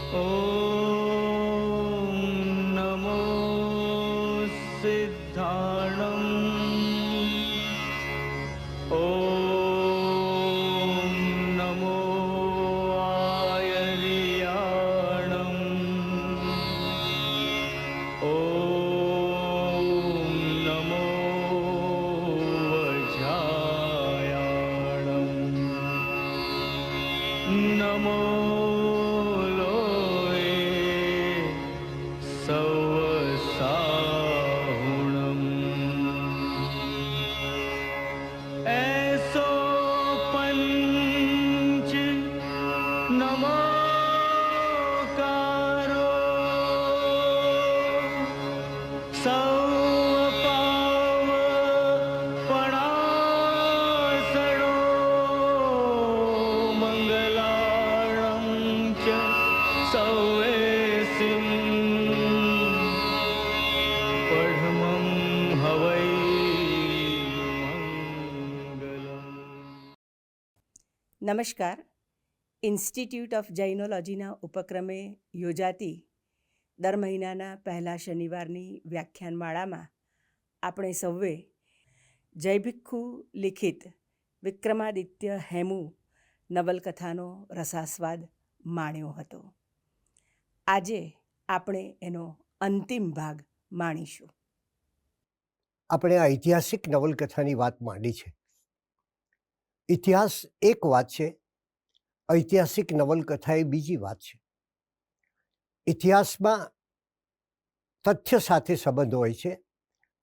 ॐ नमो सिद्धाणम् ॐ नमो आयर्याणम् ॐ नमो वज्रायाणम् नमो ऐसो पंच नमोकारो सौ पाव पणासणो मंगलाणं च सौवेसिं पढमं हवै નમસ્કાર. ઇન્સ્ટિટ્યૂટ ઓફ જૈનોલોજીના ઉપક્રમે યોજાતી દર મહિનાના પહેલા શનિવારની વ્યાખ્યાનમાળામાં આપણે સૌએ જય ભિક્ષુ લિખિત વિક્રમાદિત્ય હેમુ નવલકથાનો રસાસ્વાદ માણ્યો હતો. આજે આપણે એનો અંતિમ ભાગ માણીશું. આપણે આ ઐતિહાસિક નવલકથાની વાત માંડી છે. ઇતિહાસ એક વાત છે, ઐતિહાસિક નવલકથા એ બીજી વાત છે. ઇતિહાસમાં તથ્ય સાથે સંબંધ હોય છે,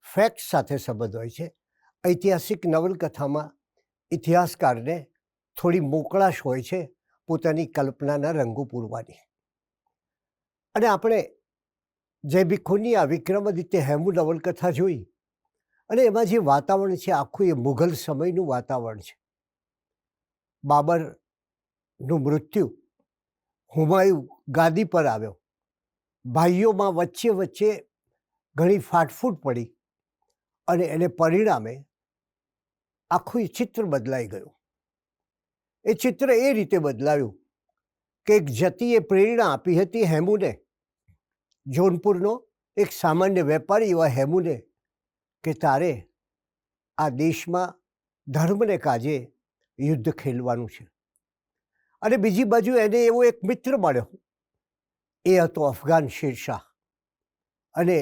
ફેક્ટ સાથે સંબંધ હોય છે. ઐતિહાસિક નવલકથામાં ઇતિહાસકારને થોડી મોકળાશ હોય છે પોતાની કલ્પનાના રંગો પૂરવાની. અને આપણે જય ભિક્ષુની આ વિક્રમાદિત્ય હેમુ નવલકથા જોઈ અને એમાં જે વાતાવરણ છે આખું એ મુઘલ સમયનું વાતાવરણ છે. બાબરનું મૃત્યુ, હુમાયુ ગાદી પર આવ્યો, ભાઈઓમાં વચ્ચે વચ્ચે ઘણી ફાટફૂટ પડી અને એને પરિણામે આખું ચિત્ર બદલાઈ ગયું. એ ચિત્ર એ રીતે બદલાયું કે એક જતીએ પ્રેરણા આપી હતી હેમુને, જોનપુરનો એક સામાન્ય વેપારી એવા હેમુને, કે તારે આ દેશમાં ધર્મને કાજે યુદ્ધ ખેલવાનું છે. અને બીજી બાજુ એને એવો એક મિત્ર મળ્યો, એ હતો અફઘાન શેરશાહ. અને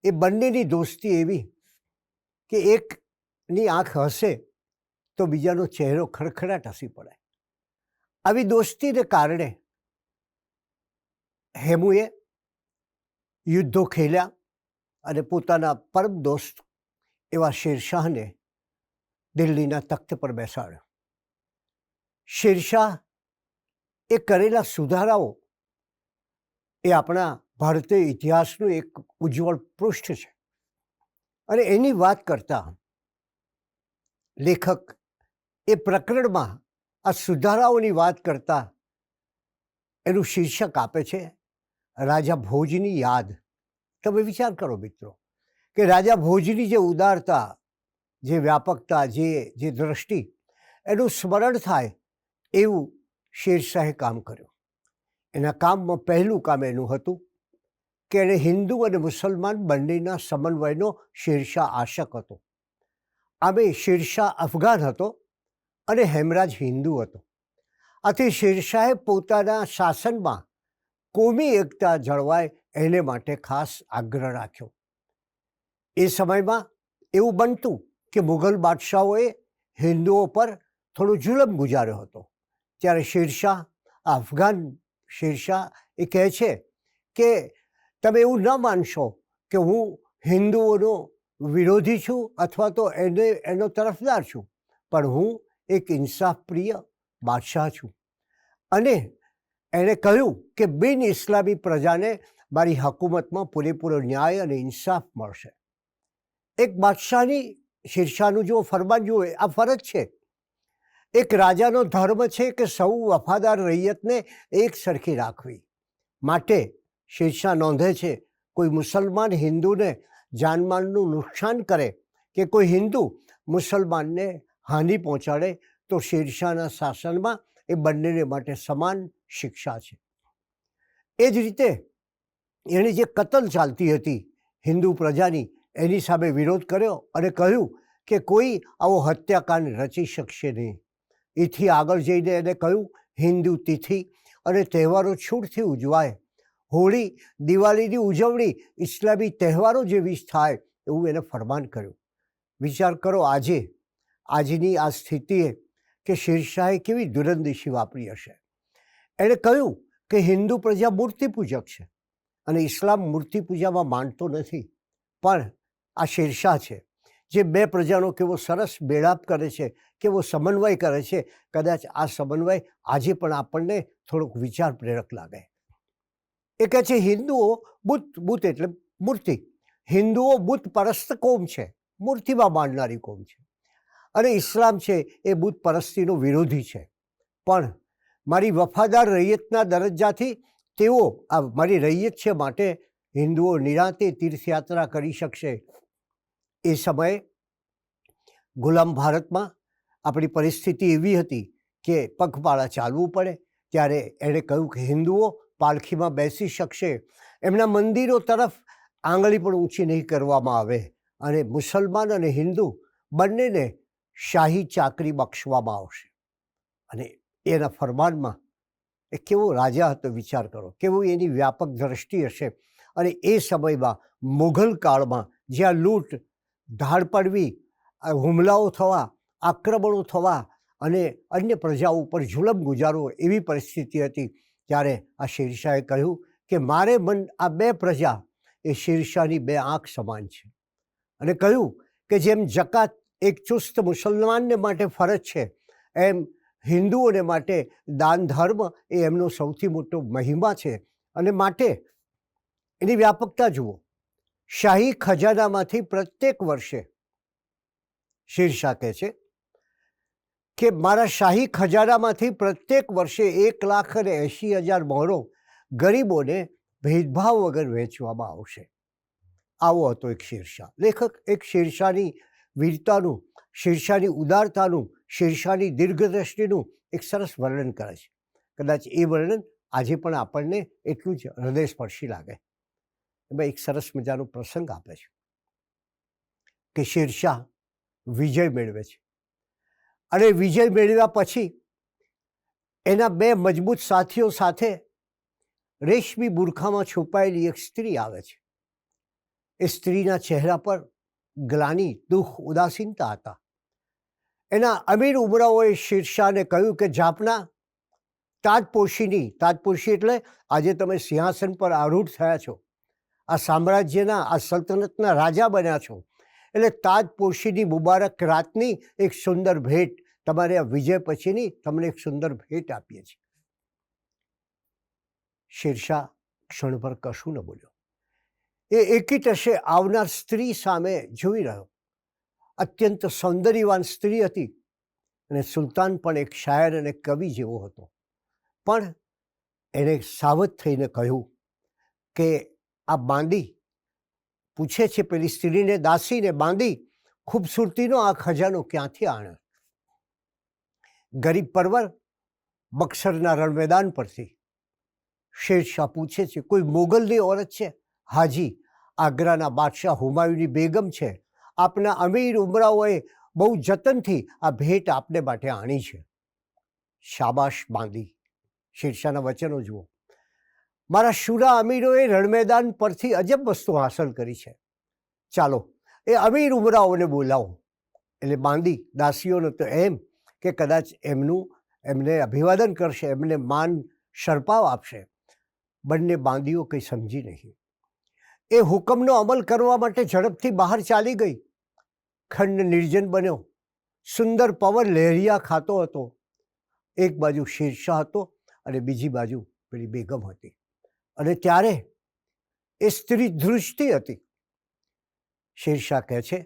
એ બંનેની દોસ્તી એવી કે એકની આંખ હસે તો બીજાનો ચહેરો ખડખડાટ હસી પડે. આવી દોસ્તીને કારણે હેમુએ યુદ્ધો ખેલ્યા અને પોતાના પરમ દોસ્ત એવા શેરશાહને દિલ્હીના તખ્ત પર બેસાડ્યો. શેરશાહ એ કરેલા સુધારાઓ એ આપણા ભારતીય ઇતિહાસનું એક ઉજ્જવળ પૃષ્ઠ છે. અને એની વાત કરતા લેખક એ પ્રકરણમાં આ સુધારાઓની વાત કરતા એનું શીર્ષક આપે છે રાજા ભોજની યાદ. તમે વિચાર કરો મિત્રો કે રાજા ભોજની જે ઉદારતા, જે વ્યાપકતા, જે દ્રષ્ટિ, એનું સ્મરણ થાય એવું શેરશાહે કામ કર્યું. એના કામમાં પહેલું કામ એનું હતું કે એણે હિન્દુ અને મુસલમાન બંનેના સમન્વયનો શેરશાહ આશક હતો. આમે શેરશાહ અફઘાન હતો અને હેમરાજ હિન્દુ હતો. આથી શેરશાહે પોતાના શાસનમાં કોમી એકતા જળવાય એને માટે ખાસ આગ્રહ રાખ્યો. એ સમયમાં એવું બનતું કે મુઘલ બાદશાહોએ હિન્દુઓ પર થોડો જુલમ ગુજાર્યો હતો. ત્યારે શેરશાહ, અફઘાન શેરશાહ એ કહે છે કે તમે એવું ન માનશો કે હું હિન્દુઓનો વિરોધી છું અથવા તો એનો તરફદાર છું, પણ હું એક ઇન્સાફપ્રિય બાદશાહ છું. અને એણે કહ્યું કે બિન ઇસ્લામી પ્રજાને મારી હકુમતમાં પૂરેપૂરો ન્યાય અને ઇન્સાફ મળશે. એક બાદશાહની શેરશાહનું જો ફરમાન જુઓ, આ ફરજ છે. એક રાજાનો ધર્મ છે કે સૌ વફાદાર રૈયતને એક સરખી રાખવી. માટે શેરશાહ નોંધે છે કોઈ મુસલમાન હિન્દુને જાનમાલનું નુકસાન કરે કે કોઈ હિન્દુ મુસલમાનને હાનિ પહોંચાડે તો શેરશાહના શાસનમાં એ બંનેને માટે સમાન શિક્ષા છે. એ જ રીતે એણે જે કતલ ચાલતી હતી હિન્દુ પ્રજાની એની સામે વિરોધ કર્યો અને કહ્યું કે કોઈ આવો હત્યાકાંડ રચી શકશે નહીં. એથી આગળ જઈને એને કહ્યું હિન્દુ તિથિ અને તહેવારો છૂટથી ઉજવાય, હોળી દિવાળીની ઉજવણી ઇસ્લામી તહેવારો જેવી જ થાય એવું એને ફરમાન કર્યું. વિચાર કરો આજની આ સ્થિતિએ કે શેરશાહે કેવી દૂરંદેશી વાપરી હશે. એણે કહ્યું કે હિન્દુ પ્રજા મૂર્તિ પૂજક છે અને ઇસ્લામ મૂર્તિ પૂજામાં માનતો નથી, પણ આ શેરશાહ છે જે બે પ્રજાનો કેવો સરસ મેળાપ કરે છે, કેવો સમન્વય કરે છે. કદાચ આ સમન્વય આજે પણ આપણને થોડોક વિચાર પ્રેરક લાગે. એ કહે છે હિન્દુઓ બુત એટલે મૂર્તિ, હિન્દુઓ બુત પરસ્ત કોમ છે, મૂર્તિમાં માનનારી કોમ છે, અને ઇસ્લામ છે એ બુત પરસ્તીનો વિરોધી છે. પણ મારી વફાદાર રૈયતના દરજ્જાથી તેઓ આ મારી રૈયત છે માટે હિન્દુઓ નિરાંતે તીર્થયાત્રા કરી શકશે. એ સમયે ગુલામ ભારતમાં આપણી પરિસ્થિતિ એવી હતી કે પગપાળા ચાલવું પડે. ત્યારે એણે કહ્યું કે હિન્દુઓ પાલખીમાં બેસી શકશે, એમના મંદિરો તરફ આંગળી પણ ઊંચી નહીં કરવામાં આવે, અને મુસલમાન અને હિન્દુ બંનેને શાહી ચાકરી બક્ષવામાં આવશે. અને એના ફરમાનમાં એ કેવો રાજા હતો વિચાર કરો, કેવું એની વ્યાપક દ્રષ્ટિ હશે. અને એ સમયમાં મુઘલ કાળમાં જ્યાં લૂંટ ધાડ પડવી, હુમલાઓ થવા, આક્રમણો થવા અને અન્ય પ્રજાઓ ઉપર જુલમ ગુજારવો એવી પરિસ્થિતિ હતી, ત્યારે આ શેરશાહે કહ્યું કે મારે આ બે પ્રજા એ શેરશાહની બે આંખ સમાન છે. અને કહ્યું કે જેમ જકાત એક ચુસ્ત મુસલમાનને માટે ફરજ છે, એમ હિન્દુઓને માટે દાન ધર્મ એ એમનો સૌથી મોટો મહિમા છે. અને માટે એની વ્યાપકતા જુઓ. શાહી ખજાનામાંથી પ્રત્યેક વર્ષે શેરશાહ કહે છે કે મારા શાહી ખજાનામાંથી પ્રત્યેક વર્ષે 1,80,000 મહોરો ગરીબોને ભેદભાવ વગર વહેંચવામાં આવશે. આવો હતો એક શેરશાહ. લેખક એક શેરશાહની વીરતાનું, શેરશાહની ઉદારતાનું, શેરશાહની દીર્ઘદ્રષ્ટિનું એક સરસ વર્ણન કરે છે. કદાચ એ વર્ણન આજે પણ આપણને એટલું જ હૃદયસ્પર્શી લાગે. એમાં એક સરસ મજાનો પ્રસંગ આપે છે કે શેરશાહ વિજય મેળવે છે, અને વિજય મેળવ્યા પછી એના બે મજબૂત સાથીઓ સાથે રેશમી બુરખામાં છુપાયેલી એક સ્ત્રી આવે છે. એ સ્ત્રીના ચહેરા પર ગ્લાનિ, દુઃખ, ઉદાસીનતા હતા. એના અમીર ઉમરાઓએ શેરશાહને કહ્યું કે જાપના તાજપોશી એટલે આજે તમે સિંહાસન પર આરૂઢ થયા છો, આ સામ્રાજ્યના, આ સલ્તનતના રાજા બન્યા છો, એટલે તાજપોશીની મુબારક રાતની એક સુંદર ભેટ, તમારે આ વિજય પછીની તમને એક સુંદર ભેટ આપીએ છીએ. શેરશાહ ક્ષણભર કશું ન બોલ્યો. એ એકીટશે આવનાર સ્ત્રી સામે જોઈ રહ્યો. અત્યંત સૌંદર્યવાન સ્ત્રી હતી, અને સુલતાન પણ એક શાયર અને કવિ જેવો હતો. પણ એણે સાવધ થઈને કહ્યું કે આ બાંદી પૂછે છે, પેલી સ્ત્રીને, દાસીને, બાંદી ખૂબસૂરતીનો આ ખજાનો ક્યાંથી આણ્યો? ગરીબ પરવર બક્સરના રણમેદાન પરથી. શેરશાહ પૂછે છે કોઈ મોગલની ઓરત છે? હાજી, આગ્રાના બાદશાહ હુમાયુની બેગમ છે. આપના અમીર ઉમરાઓએ બહુ જતનથી આ ભેટ આપને માટે આણી છે. શાબાશ બાંદી. શેરશાહના વચનો જુઓ. મારા શુરા અમીરોએ રણમેદાન પરથી અજબ વસ્તુ હાંસલ કરી છે. ચાલો એ અમીર ઉમરાઓને બોલાવો. એટલે બાંદી દાસીઓને તો એમ કે કદાચ એમને અભિવાદન કરશે, એમને માન શરપાવ આપશે. બંને બાંદીઓ કંઈ સમજી નહીં. એ હુકમનો અમલ કરવા માટે ઝડપથી બહાર ચાલી ગઈ. ખંડ નિર્જન બન્યો. સુંદર પવન લહેરિયા ખાતો હતો. એક બાજુ શેરશાહ હતો અને બીજી બાજુ પેલી બેગમ હતી. અને ત્યારે એ સ્ત્રી ધ્રુજતી હતી. શેરશાહ કહે છે,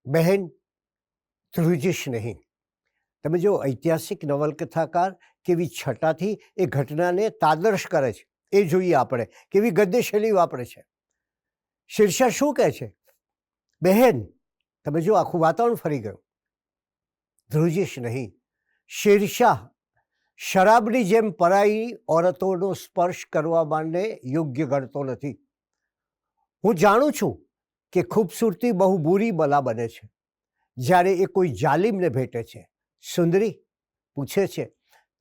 બહેન ધ્રુજીશ નહીં. તમે જો ઐતિહાસિક નવલકથાકાર કેવી છટાથી એ ઘટનાને તાદર્શ કરે છે એ જોઈએ આપણે, કેવી ગદ્ય શૈલી વાપરે છે. શેરશાહ શું કહે છે? બહેન, તમે જો આખું વાતાવરણ ફરી ગયું. ધ્રુજીશ નહીં. શેરશાહ શરાબની જેમ પરાઈ ઓરતોનો સ્પર્શ કરવા માટે યોગ્ય ગણતો નથી. હું જાણું છું કે ખૂબસૂરતી બહુ બુરી બલા બને છે જ્યારે એ કોઈ જાલિમને ભેટે છે. સુંદરી પૂછે છે,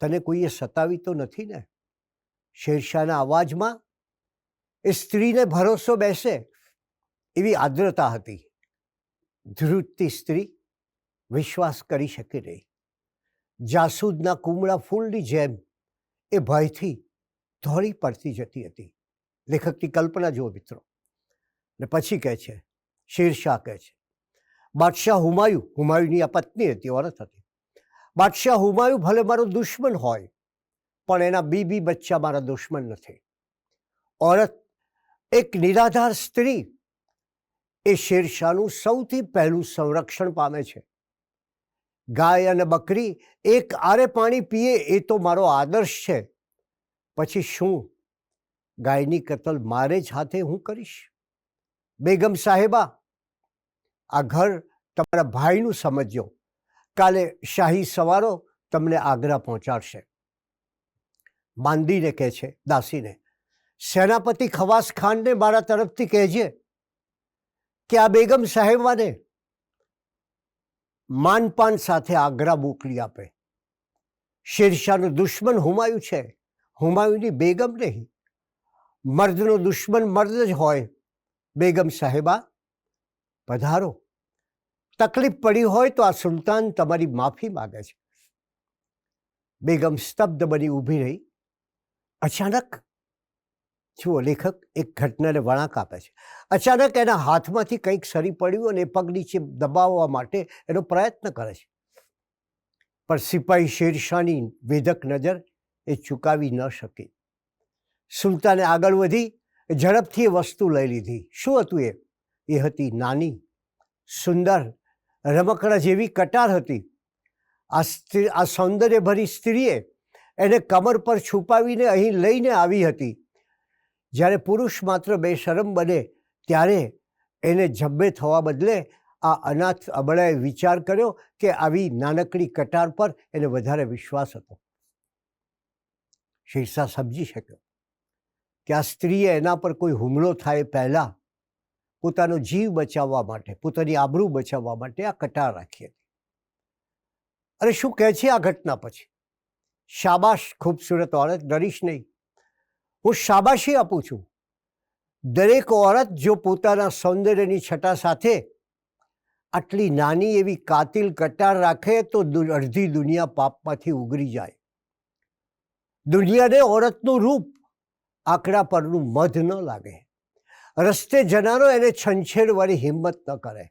તને કોઈએ સતાવી તો નથી ને? શેરશાહના અવાજમાં એ સ્ત્રીને ભરોસો બેસે એવી આર્દ્રતા હતી. ધ્રુજતી સ્ત્રી વિશ્વાસ કરી શકે નહીં. જાસૂદના કુમળા ફૂલની જેમ એ ભયથી ધોળી પડતી જતી હતી. લેખકની કલ્પના જુઓ મિત્રો. ને પછી કહે છે, શેરશાહ કહે છે, બાદશાહ હુમાયુની આ પત્ની હતી, ઓરત હતી. બાદશાહ હુમાયુ ભલે મારો દુશ્મન હોય પણ એના બીબી બચ્ચા મારા દુશ્મન નથી. ઓરત, એક નિરાધાર સ્ત્રી એ શેરશાહનું સૌથી પહેલું સંરક્ષણ પામે છે. ગાય અને બકરી એક આરે પાણી પીએ એ તો મારો આદર્શ છે. પછી શું ગાયની કતલ મારે જ હાથે હું કરીશ? બેગમ સાહેબા, આ ઘર તમારા ભાઈનું સમજજો. કાલે શાહી સવારો તમને આગ્રા પહોંચાડશે. માંદીને કહે છે, દાસીને, સેનાપતિ ખવાસ ખાનને મારા તરફથી કહેજે કે આ બેગમ સાહેબાને માનપાન સાથે આગ્રા મોકલી આપે. શેરશાહનો દુશ્મન હુમાયુ છે, હુમાયુની બેગમ નહીં. મર્દનો દુશ્મન મર્દ જ હોય. બેગમ સાહેબા, પધારો. તકલીફ પડી હોય તો આ સુલતાન તમારી માફી માગે છે. બેગમ સ્તબ્ધ બની ઊભી રહી. અચાનક જુઓ, લેખક એક ઘટનાને વળાંક આપે છે. અચાનક એના હાથમાંથી કંઈક સરી પડ્યું અને પગ નીચે દબાવવા માટે એનો પ્રયત્ન કરે છે. પણ સિપાહી શેરશાહની વેધક નજર એ ચૂકાવી ન શકી. સુલતાને આગળ વધી ઝડપથી એ વસ્તુ લઈ લીધી. શું હતું એ? એ હતી નાની, સુંદર, રમકડા જેવી કટાર હતી. આ સૌંદર્યભરી સ્ત્રીએ એને કમર પર છુપાવીને અહીં લઈને આવી હતી. જ્યારે પુરુષ માત્ર બેશરમ બને ત્યારે એને જબ્બે થવા બદલે આ અનાથ અબળાએ વિચાર કર્યો કે આવી નાનકડી કટાર પર એને વધારે વિશ્વાસ હતો. શેરશાહ સમજી શક્યો કે આ સ્ત્રીએ એના પર કોઈ હુમલો થાય પહેલાં પોતાનો જીવ બચાવવા માટે, પોતાની આબરૂ બચાવવા માટે આ કટાર રાખી હતી. અને શું કહે છે આ ઘટના પછી? શાબાશ ખૂબસૂરત ઓરત, ડરીશ નહીં. હું શાબાશી આપું છું. દરેક ઓરત જો પોતાના સૌંદર્યની છટા સાથે આટલી નાની એવી કાતિલ કટાર રાખે તો અડધી દુનિયા પાપમાંથી ઉગરી જાય. દુનિયાને ઓરતનું રૂપ આંકડા પરનું મધ ન લાગે. રસ્તે જનારો એને છંછેડવાની હિંમત ન કરે.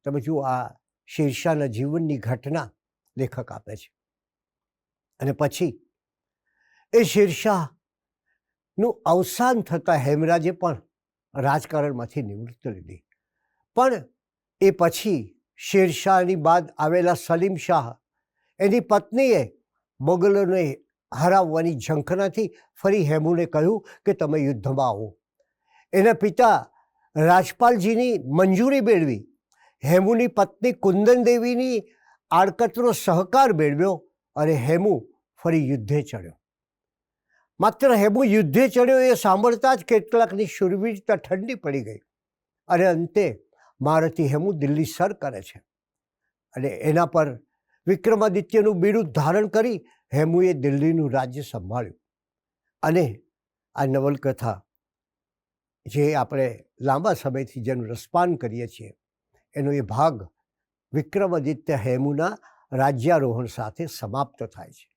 તમે જુઓ, આ શેરશાહના જીવનની ઘટના લેખક આપે છે. અને પછી એ શેરશાહનું અવસાન થતાં હેમરાજે પણ રાજકારણમાંથી નિવૃત્તિ લીધી. પણ એ પછી શેરશાહની બાદ આવેલા સલીમ શાહ, એની પત્નીએ મોગલોને હરાવવાની ઝંખનાથી ફરી હેમુને કહ્યું કે તમે યુદ્ધમાં આવો. એના પિતા રાજપાલજીની મંજૂરી મેળવી. હેમુની પત્ની કુંદન દેવીની આડકતરો સહકાર મેળવ્યો અને હેમુ ફરી યુદ્ધે ચડ્યો. માત્ર હેમુ યુદ્ધે ચડ્યો એ સાંભળતા જ કેટલાકની શૂરવીરતા ઠંડી પડી ગઈ અને અંતે મહારથી હેમુ દિલ્હી સર કરે છે. અને એના પર વિક્રમાદિત્યનું બિરુદ ધારણ કરી હેમુએ દિલ્હીનું રાજ્ય સંભાળ્યું. અને આ નવલકથા જે આપણે લાંબા સમયથી જેનું રસપાન કરીએ છીએ એનો એ ભાગ વિક્રમાદિત્ય હેમુના રાજ્યારોહણ સાથે સમાપ્ત થાય છે.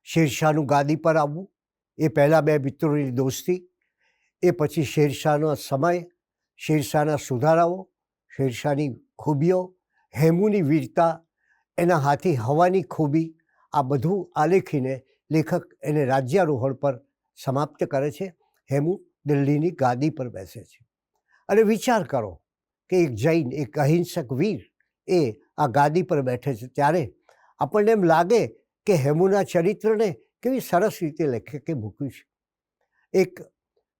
શેરશાહનું ગાદી પર આવવું, એ પહેલાં બે મિત્રોની દોસ્તી, એ પછી શેરશાહનો સમય, શેરશાહના સુધારાઓ, શેરશાહની ખૂબીઓ, હેમુની વીરતા, એના હાથી હવાની ખૂબી, આ બધું આલેખીને લેખક એને રાજ્યારોહણ પર સમાપ્ત કરે છે. હેમુ દિલ્હીની ગાદી પર બેસે છે. અને વિચાર કરો કે એક જૈન, એક અહિંસક વીર એ આ ગાદી પર બેઠે છે ત્યારે આપણને એમ લાગે કે હેમુના ચરિત્રને કેવી સરસ રીતે લેખકે મૂક્યું છે. એક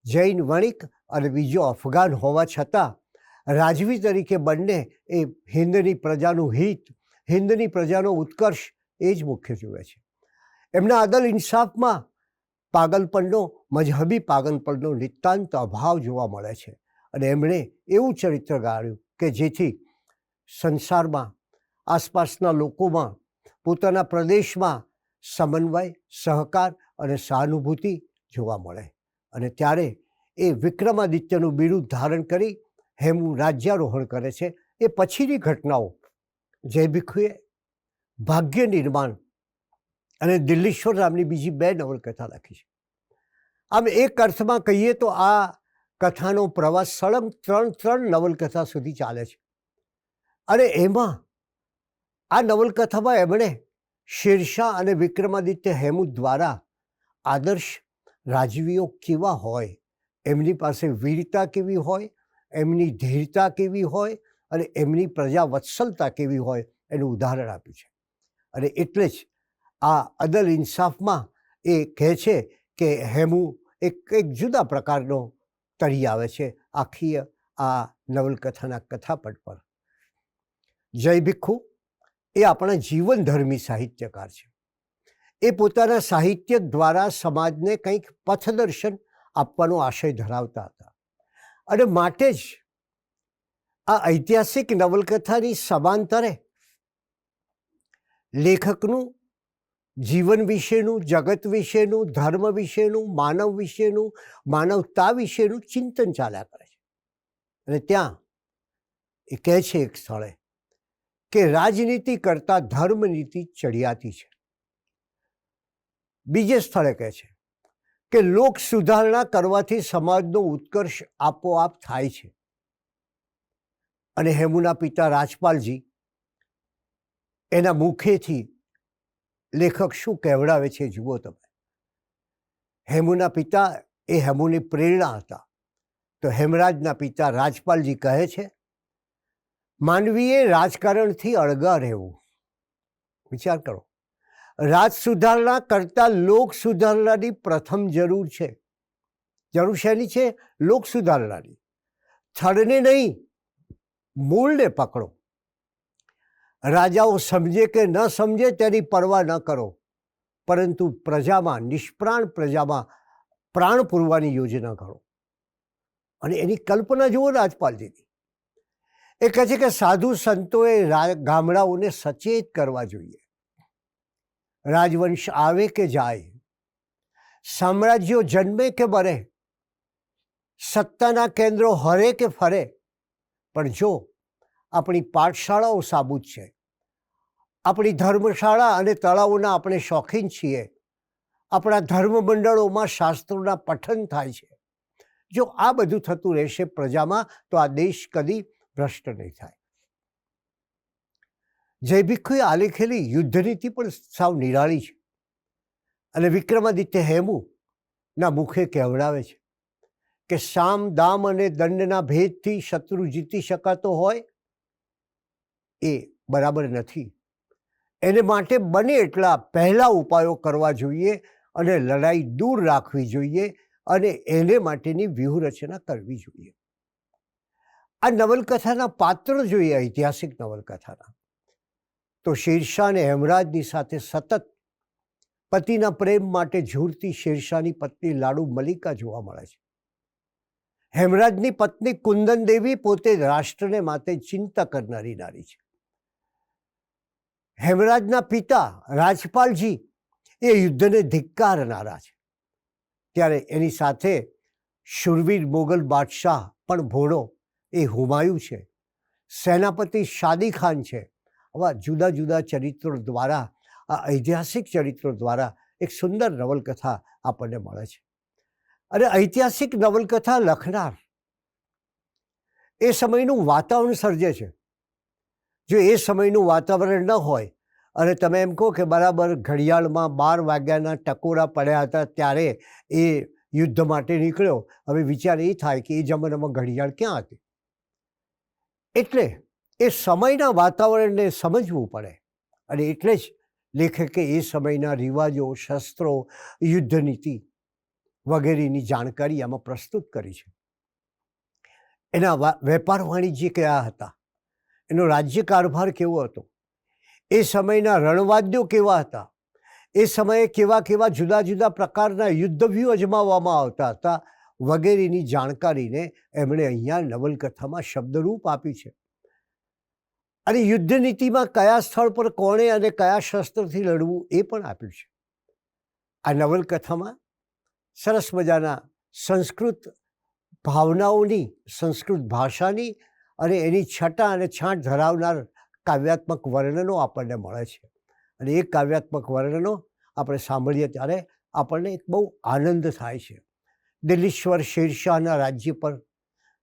જૈન વણિક અને બીજો અફઘાન હોવા છતાં રાજવી તરીકે બંને એ હિન્દની પ્રજાનું હિત, હિન્દની પ્રજાનો ઉત્કર્ષ એ જ મુખ્ય જુએ છે. એમના અદલ ઇન્સાફમાં પાગલપણનો, મજહબી પાગલપણનો નિતાંત અભાવ જોવા મળે છે. અને એમણે એવું ચરિત્ર ગાળ્યું કે જેથી સંસારમાં, આસપાસના લોકોમાં, પોતાના પ્રદેશમાં સમન્વય, સહકાર અને સહાનુભૂતિ જોવા મળે. અને ત્યારે એ વિક્રમાદિત્યનું બિરુદ ધારણ કરી હેમુ રાજ્યારોહણ કરે છે. એ પછીની ઘટનાઓ જય ભીખુએ ભાગ્ય નિર્માણ અને દિલ્હીશ્વર નામની બીજી 2 નવલકથા લખી છે. આમ એક અર્થમાં કહીએ તો આ કથાનો પ્રવાસ સળંગ 3 નવલકથા સુધી ચાલે છે. અને એમાં આ નવલકથામાં એમણે શેરશાહ અને વિક્રમાદિત્ય હેમુ દ્વારા આદર્શ રાજવીઓ કેવા હોય, એમની પાસે વીરતા કેવી હોય, એમની ધીરતા કેવી હોય અને એમની પ્રજા વત્સલતા કેવી હોય એનું ઉદાહરણ આપ્યું છે. અને એટલે જ આ અદલ ઇન્સાફમાં એ કહે છે કે હેમુ એક જુદા પ્રકારનો તરી આવે છે આખી આ નવલકથાના કથાપટ પર. જય ભીખુ એ આપણા જીવનધર્મી સાહિત્યકાર છે. એ પોતાના સાહિત્ય દ્વારા સમાજને કંઈક પથદર્શન આપવાનો આશય ધરાવતા હતા. અને માટે જ આ ઐતિહાસિક નવલકથાની સમાંતરે લેખકનું જીવન વિશેનું, જગત વિશેનું, ધર્મ વિશેનું, માનવ વિશેનું, માનવતા વિશેનું ચિંતન ચાલ્યા કરે છે. અને ત્યાં એ કહે છે એક સ્થળે કે રાજનીતિ કરતાં ધર્મનીતિ ચડિયાતી છે. બીજે સ્થળે કહે છે કે લોક સુધારણા કરવાથી સમાજનો ઉત્કર્ષ આપોઆપ થાય છે. અને હેમુના પિતા રાજપાલજી એના મુખેથી લેખક શું કહેવડાવે છે જુઓ તમે. હેમુના પિતા એ હેમુની પ્રેરણા હતા. તો હેમરાજના પિતા રાજપાલજી કહે છે, માનવીએ રાજકારણથી અળગા રહેવું. વિચાર કરો, રાજ સુધારણા કરતાં લોક સુધારણાની પ્રથમ જરૂર છે. જરૂર શેની છે? લોક સુધારણાની. થડને નહીં, મૂળને પકડો. રાજાઓ સમજે કે ન સમજે તેની પરવા ન કરો, પરંતુ પ્રજામાં, નિષ્પ્રાણ પ્રજામાં પ્રાણ પૂરવાની યોજના ઘડો. અને એની કલ્પના જુઓ રાજપાલજીની. એ કહે છે કે સાધુ સંતોએ ગામડાઓને સચેત કરવા જોઈએ. રાજવંશ આવે કે જાય, સામ્રાજ્યો જન્મે કે મરે, સત્તાના કેન્દ્રો હરે કે ફરે, પણ જો આપણી પાઠશાળાઓ સાબુત છે, આપણી ધર્મશાળા અને તળાવોના આપણે શોખીન છીએ, આપણા ધર્મ મંડળોમાં શાસ્ત્રોના પઠન થાય છે, જો આ બધું થતું રહેશે પ્રજામાં, તો આ દેશ કદી ભ્રષ્ટ નહીં થાય. જય ભીખુએ આલેખેલી યુદ્ધનીતિ પણ સાવ નિરાળી છે. અને વિક્રમાદિત્ય હેમુના મુખે કહેવડાવે છે કે સામ, દામ અને દંડના ભેદથી શત્રુ જીતી શકાતો હોય એ બરાબર નથી. એને માટે બને એટલા પહેલા ઉપાયો કરવા જોઈએ અને લડાઈ દૂર રાખવી જોઈએ અને એને માટેની વ્યૂહરચના કરવી જોઈએ. આ નવલકથાના પાત્રો જોઈએ ઐતિહાસિક નવલકથાના, તો શેરશાહ અને હેમરાજની સાથે સતત પતિના પ્રેમ માટે ઝૂરતી શેરશાહની પત્ની લાડુ મલિકા જોવા મળે છે. હેમરાજની પત્ની કુંદન દેવી પોતે રાષ્ટ્રને માટે ચિંતા કરનારી નારી છે. હેમરાજના પિતા રાજપાલજી એ યુદ્ધને ધિક્કારનારા છે. ત્યારે એની સાથે શૂરવીર મોગલ બાદશાહ પણ ભોળો એ હુમાયુ છે, સેનાપતિ શાદી ખાન છે. આવા જુદા જુદા ચરિત્રો દ્વારા, આ ઐતિહાસિક ચરિત્રો દ્વારા એક સુંદર નવલકથા આપણને મળે છે. અને ઐતિહાસિક નવલકથા લખનાર એ સમયનું વાતાવરણ સર્જે છે. જો એ સમયનું વાતાવરણ ન હોય અને તમે એમ કહો કે બરાબર ઘડિયાળમાં 12 વાગ્યાના ટકોરા પડ્યા હતા ત્યારે એ યુદ્ધ માટે નીકળ્યો, હવે વિચાર એ થાય કે એ જમાનામાં ઘડિયાળ ક્યાં હતી. એટલે એ સમયના વાતાવરણને સમજવું પડે. અને એટલે જ લેખકે એ સમયના રિવાજો, શસ્ત્રો, યુદ્ધનીતિ વગેરેની જાણકારી આમાં પ્રસ્તુત કરી છે. એના વેપાર વાણિજ્ય કયા હતા, એનો રાજ્ય કારભાર કેવો હતો, એ સમયના રણવાદ્યો કેવા હતા, એ સમયે કેવા કેવા જુદા જુદા પ્રકારના યુદ્ધવ્યૂહ અજમાવવામાં આવતા હતા વગેરેની જાણકારીને એમણે અહીંયા નવલકથામાં શબ્દરૂપ આપી છે. અને યુદ્ધ નીતિમાં કયા સ્થળ પર કોણે અને કયા શસ્ત્રથી લડવું એ પણ આપ્યું છે. આ નવલકથામાં સરસ મજાના સંસ્કૃત ભાવનાઓની, સંસ્કૃત ભાષાની અને એની છટા અને છાંટ ધરાવનાર કાવ્યાત્મક વર્ણનો આપણને મળે છે. અને એ કાવ્યાત્મક વર્ણનો આપણે સાંભળીએ ત્યારે આપણને એક બહુ આનંદ થાય છે. દિલ્હીશ્વર શેરશાહના રાજ્ય પર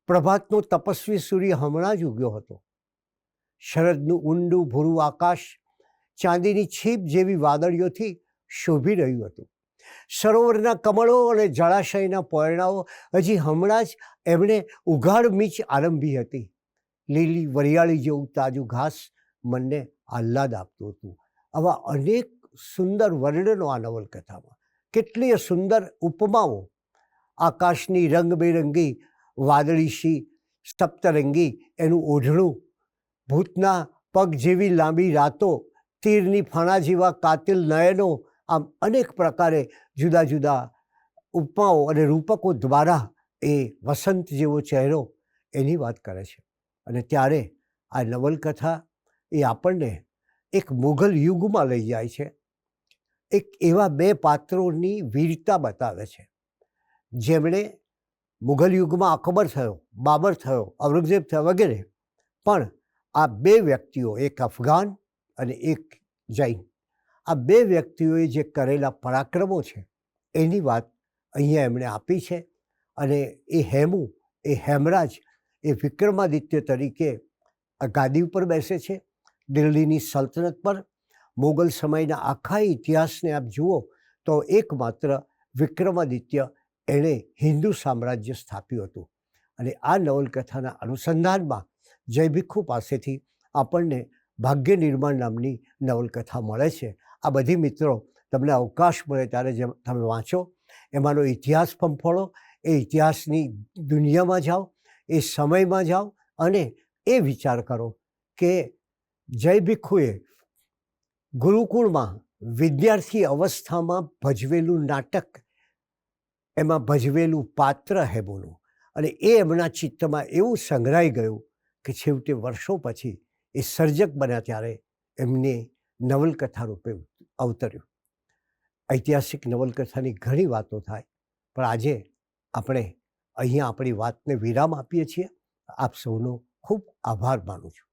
પ્રભાતનો તપસ્વી સૂર્ય હમણાં જ ઉગ્યો હતો. શરદનું ઊંડું ભૂરું આકાશ ચાંદીની છીપ જેવી વાદળીઓથી શોભી રહ્યું હતું. સરોવરના કમળો અને જળાશયના પોયણાઓ હજી હમણાં જ એમણે ઉઘાડ મીચ આરંભી હતી. લીલી વરિયાળી જેવું તાજું ઘાસ મનને આહ્લાદ આપતું હતું. આવા અનેક સુંદર વર્ણનો આ નવલકથામાં, કેટલીય સુંદર ઉપમાઓ, આકાશની રંગબેરંગી વાદળીશી સપ્તરંગી એનું ઓઢણું, ભૂતના પગ જેવી લાંબી રાતો, તીરની ફણા જેવા કાતિલ નયનો, આમ અનેક પ્રકારે જુદા જુદા ઉપમાઓ અને રૂપકો દ્વારા એ વસંત જેવો ચહેરો એની વાત કરે છે. અને ત્યારે આ નવલકથા એ આપણને એક મુઘલ યુગમાં લઈ જાય છે. એક એવા બે પાત્રોની વીરતા બતાવે છે જેમણે મુઘલ યુગમાં અકબર થયો, બાબર થયો, ઔરંગઝેબ થયો વગેરે, પણ આ બે વ્યક્તિઓ, એક અફઘાન અને એક જૈન, આ બે વ્યક્તિઓએ જે કરેલા પરાક્રમો છે એની વાત અહીંયા એમણે આપી છે. અને એ હેમુ, એ હેમરાજ, એ વિક્રમાદિત્ય તરીકે આ ગાદી ઉપર બેસે છે દિલ્હીની સલ્તનત પર. મુગલ સમયના આખા ઇતિહાસને આપ જુઓ તો એકમાત્ર વિક્રમાદિત્ય એણે હિન્દુ સામ્રાજ્ય સ્થાપ્યું હતું. અને આ નવલકથાના અનુસંધાનમાં જય ભીખુ પાસેથી આપણને ભાગ્ય નિર્માણ નામની નવલકથા મળે છે. આ બધી મિત્રો તમને અવકાશ મળે ત્યારે જેમ તમે વાંચો, એમાંનો ઇતિહાસ પંફોળો, એ ઇતિહાસની દુનિયામાં જાઓ, એ સમયમાં જાઓ અને એ વિચાર કરો કે જય ભીખુએ ગુરુકુળમાં વિદ્યાર્થી અવસ્થામાં ભજવેલું નાટક, એમાં ભજવેલું પાત્ર હેમુનું, અને એ એમના ચિત્તમાં એવું સંગ્રહાઈ ગયું કે છેવટે વર્ષો પછી એ સર્જક બન્યા ત્યારે એમને નવલકથા રૂપે અવતર્યું. ઐતિહાસિક નવલકથાની ઘણી વાતો થાય, પણ આજે આપણે અહીંયા આપણી વાતને વિરામ આપીએ છીએ. આપ સૌનો ખૂબ આભાર માનું છું.